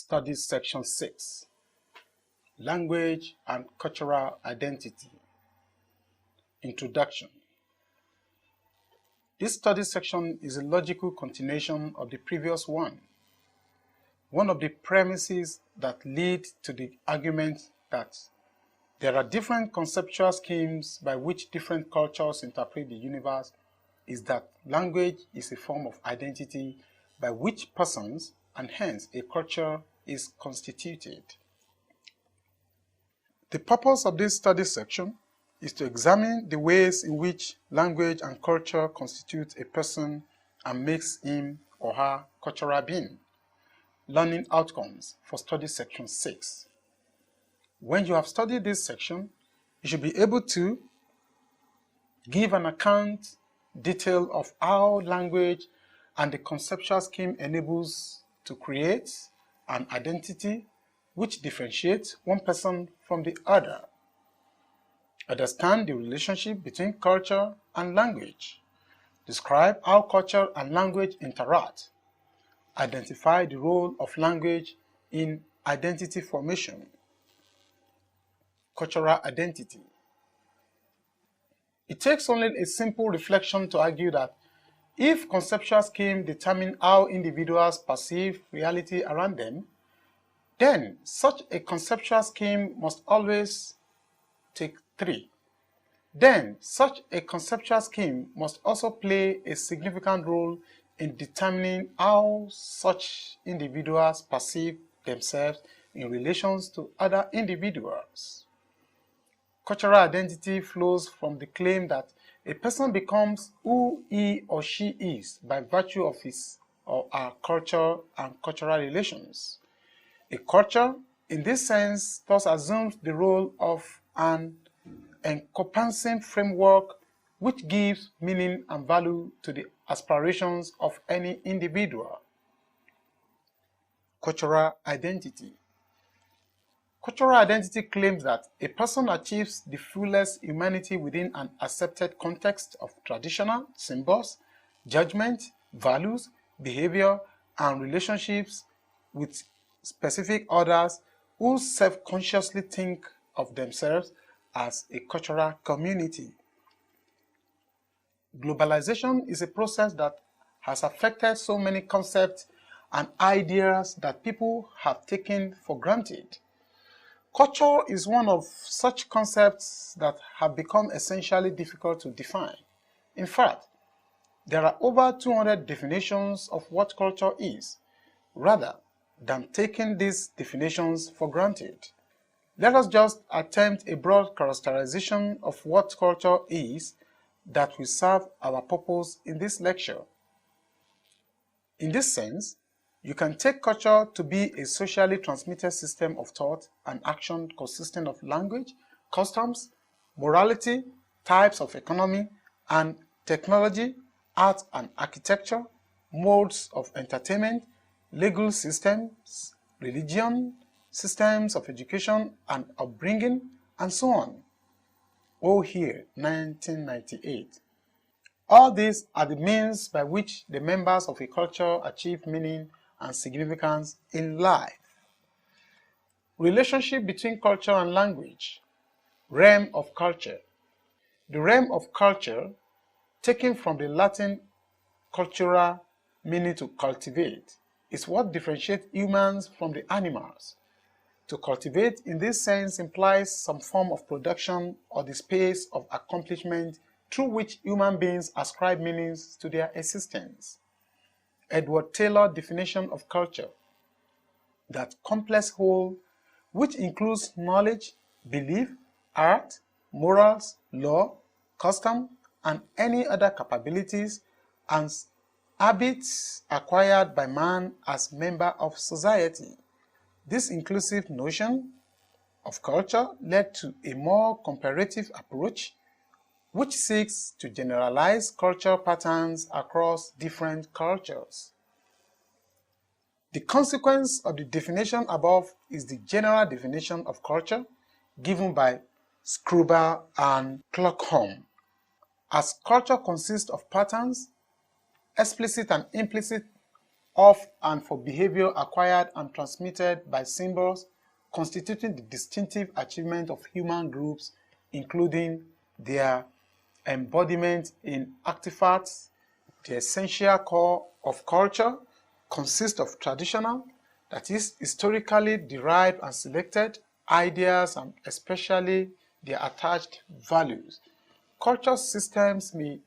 Studies Section 6, Language and Cultural Identity. Introduction. This study section is a logical continuation of the previous one. One of the premises that lead to the argument that there are different conceptual schemes by which different cultures interpret the universe is that language is a form of identity by which persons and hence a culture is constituted. The purpose of this study section is to examine the ways in which language and culture constitute a person and makes him or her cultural being. Learning outcomes for study section 6. When you have studied this section, you should be able to give an account detail of how language and the conceptual scheme enables to create an identity which differentiates one person from the other. Understand the relationship between culture and language. Describe how culture and language interact. Identify the role of language in identity formation. Cultural identity. It takes only a simple reflection to argue that if conceptual schemes determine how individuals perceive reality around them, then such a conceptual scheme must always take 3. Then such a conceptual scheme must also play a significant role in determining how such individuals perceive themselves in relation to other individuals. Cultural identity flows from the claim that a person becomes who he or she is by virtue of his or her culture and cultural relations. A culture, in this sense, thus assumes the role of an encompassing framework which gives meaning and value to the aspirations of any individual. Cultural identity. Cultural identity claims that a person achieves the fullest humanity within an accepted context of traditional symbols, judgment, values, behavior, and relationships with specific others who self-consciously think of themselves as a cultural community. Globalization is a process that has affected so many concepts and ideas that people have taken for granted. Culture is one of such concepts that have become essentially difficult to define. In fact, there are over 200 definitions of what culture is, rather than taking these definitions for granted. Let us just attempt a broad characterization of what culture is that will serve our purpose in this lecture. In this sense, you can take culture to be a socially transmitted system of thought and action consisting of language, customs, morality, types of economy and technology, art and architecture, modes of entertainment, legal systems, religion, systems of education and upbringing, and so on. Oh, here, 1998. All these are the means by which the members of a culture achieve meaning and significance in life. Relationship between culture and language. Realm of culture. The realm of culture, taken from the Latin cultura, meaning to cultivate, is what differentiates humans from the animals. To cultivate in this sense implies some form of production or the space of accomplishment through which human beings ascribe meanings to their existence. Edward Taylor's definition of culture, that complex whole which includes knowledge, belief, art, morals, law, custom, and any other capabilities and habits acquired by man as member of society. This inclusive notion of culture led to a more comparative approach which seeks to generalize cultural patterns across different cultures. The consequence of the definition above is the general definition of culture given by Scruber and Clockholm. As culture consists of patterns, explicit and implicit, of and for behavior acquired and transmitted by symbols, constituting the distinctive achievement of human groups, including their embodiment in artifacts. The essential core of culture consists of traditional, that is, historically derived and selected, ideas and especially their attached values. Culture systems may,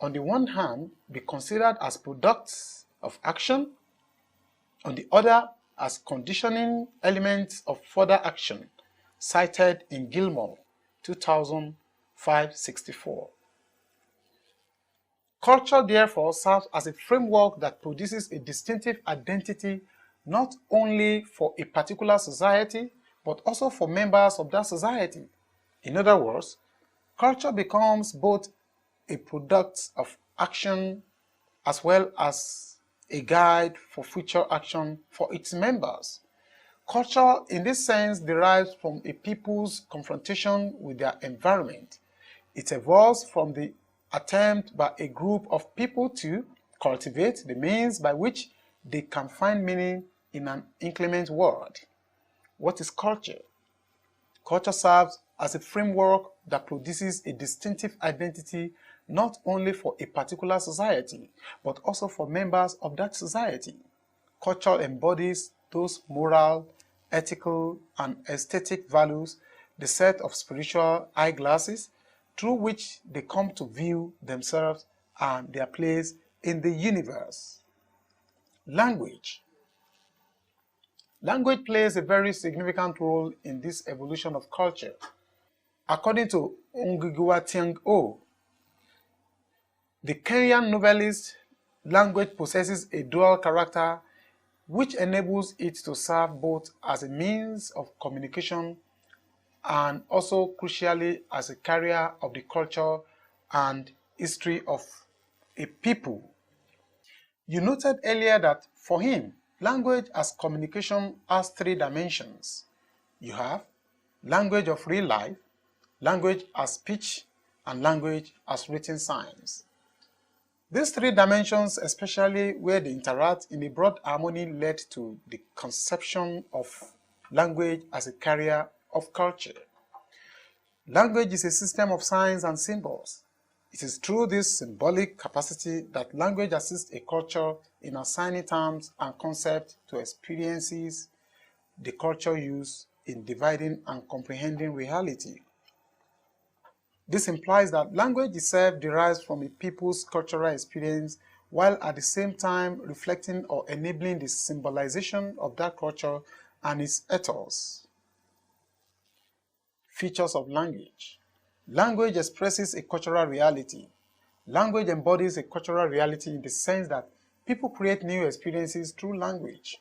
on the one hand, be considered as products of action, on the other as conditioning elements of further action, cited in Gilmore, 2005-64. Culture, therefore, serves as a framework that produces a distinctive identity not only for a particular society, but also for members of that society. In other words, culture becomes both a product of action as well as a guide for future action for its members. Culture, in this sense, derives from a people's confrontation with their environment. It evolves from the attempt by a group of people to cultivate the means by which they can find meaning in an inclement world. What is culture? Culture serves as a framework that produces a distinctive identity not only for a particular society, but also for members of that society. Culture embodies those moral, ethical, and aesthetic values, the set of spiritual eyeglasses through which they come to view themselves and their place in the universe. Language. Language plays a very significant role in this evolution of culture. According to Ngugi wa Thiong'o, O, the Kenyan novelist, language possesses a dual character which enables it to serve both as a means of communication and also crucially as a carrier of the culture and history of a people. You noted earlier that for him, language as communication has three dimensions. You have language of real life, language as speech, and language as written signs. These three dimensions, especially where they interact in a broad harmony, led to the conception of language as a carrier of culture. Language is a system of signs and symbols. It is through this symbolic capacity that language assists a culture in assigning terms and concepts to experiences the culture uses in dividing and comprehending reality. This implies that language itself derives from a people's cultural experience while at the same time reflecting or enabling the symbolization of that culture and its ethos. Features of language. Language expresses a cultural reality. Language embodies a cultural reality in the sense that people create new experiences through language.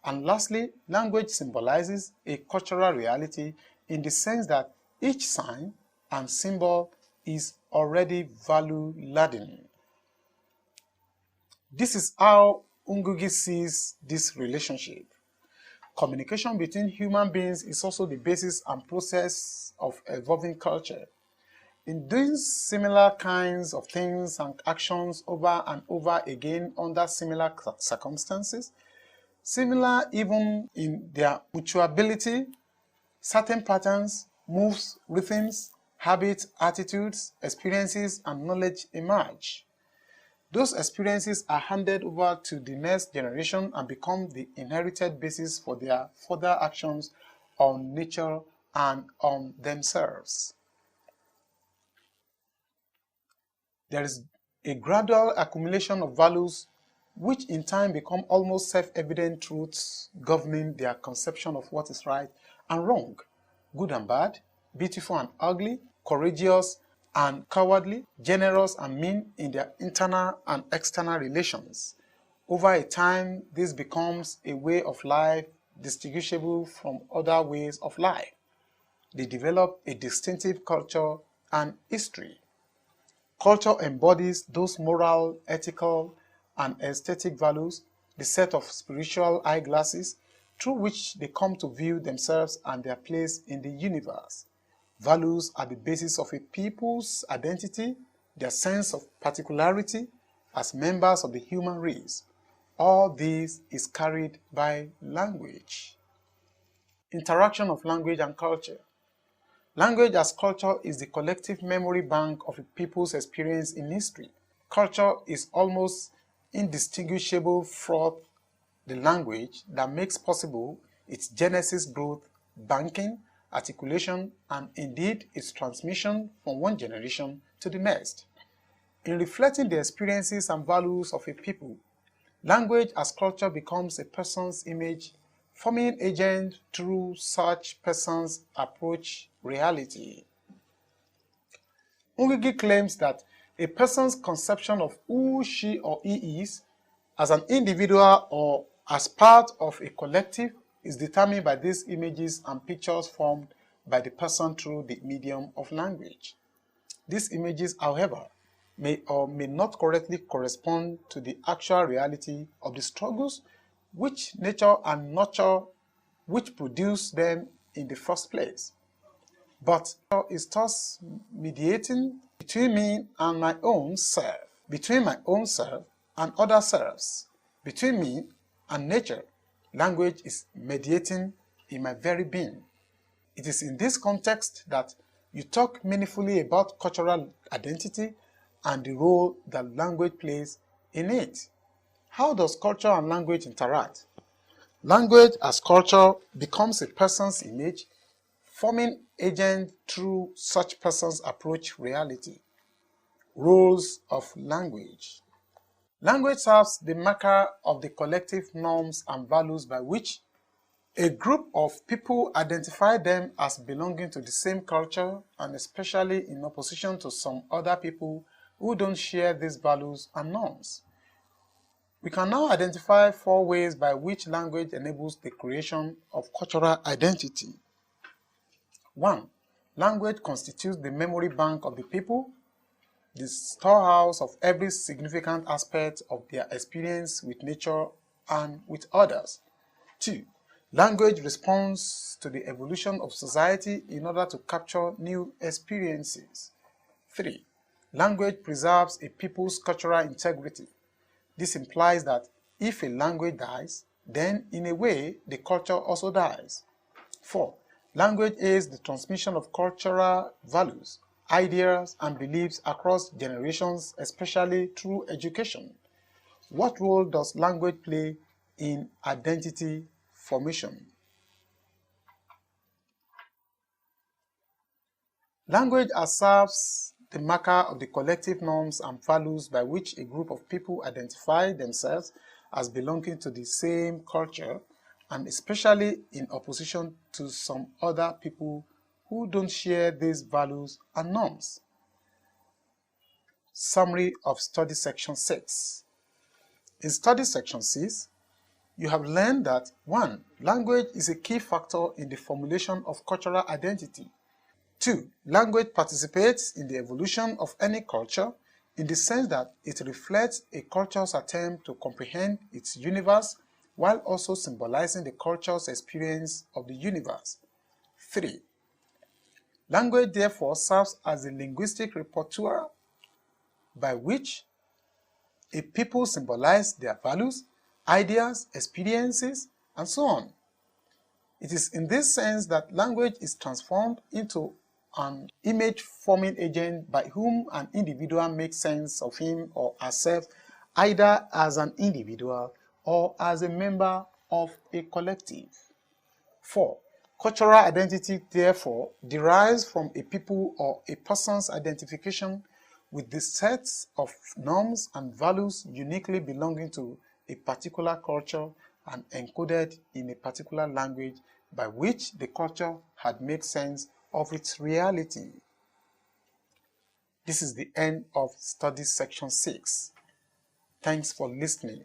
And lastly, language symbolizes a cultural reality in the sense that each sign and symbol is already value-laden. This is how Ngugi sees this relationship. Communication between human beings is also the basis and process of evolving culture. In doing similar kinds of things and actions over and over again under similar circumstances, similar even in their mutuality, certain patterns, moves, rhythms, habits, attitudes, experiences, and knowledge emerge. Those experiences are handed over to the next generation and become the inherited basis for their further actions on nature and on themselves. There is a gradual accumulation of values which in time become almost self-evident truths governing their conception of what is right and wrong, good and bad, beautiful and ugly, courageous and cowardly, generous and mean in their internal and external relations. Over a time, this becomes a way of life distinguishable from other ways of life. They develop a distinctive culture and history. Culture embodies those moral, ethical, and aesthetic values, the set of spiritual eyeglasses through which they come to view themselves and their place in the universe. Values are the basis of a people's identity, their sense of particularity as members of the human race. All this is carried by language. Interaction of language and culture. Language as culture is the collective memory bank of a people's experience in history. Culture is almost indistinguishable from the language that makes possible its genesis, growth, banking, articulation, and indeed its transmission from one generation to the next. In reflecting the experiences and values of a people, language as culture becomes a person's image, forming agent through such persons approach reality. Ngugi claims that a person's conception of who she or he is as an individual or as part of a collective is determined by these images and pictures formed by the person through the medium of language. These images, however, may or may not correctly correspond to the actual reality of the struggles which nature and nurture which produce them in the first place. But is thus mediating between me and my own self, between my own self and other selves, between me and nature. Language is mediating in my very being. It is in this context that you talk meaningfully about cultural identity and the role that language plays in it. How does culture and language interact? Language as culture becomes a person's image, forming agent through such person's approach reality. Roles of language. Language serves the marker of the collective norms and values by which a group of people identify them as belonging to the same culture, and especially in opposition to some other people who don't share these values and norms. We can now identify 4 ways by which language enables the creation of cultural identity. 1. Language constitutes the memory bank of the people, the storehouse of every significant aspect of their experience with nature and with others. 2. Language responds to the evolution of society in order to capture new experiences. 3. Language preserves a people's cultural integrity. This implies that if a language dies, then in a way the culture also dies. 4. Language aids the transmission of cultural values, ideas, and beliefs across generations, especially through education. What role does language play in identity formation? Language serves the marker of the collective norms and values by which a group of people identify themselves as belonging to the same culture, and especially in opposition to some other people who don't share these values and norms. Summary of Study Section 6. In Study Section 6, you have learned that 1. Language is a key factor in the formulation of cultural identity. 2. Language participates in the evolution of any culture in the sense that it reflects a culture's attempt to comprehend its universe while also symbolizing the culture's experience of the universe. 3. Language therefore serves as a linguistic repertoire by which a people symbolize their values, ideas, experiences, and so on. It is in this sense that language is transformed into an image-forming agent by whom an individual makes sense of him or herself, either as an individual or as a member of a collective. 4. Cultural identity, therefore, derives from a people or a person's identification with the sets of norms and values uniquely belonging to a particular culture and encoded in a particular language by which the culture had made sense of its reality. This is the end of Study Section 6. Thanks for listening.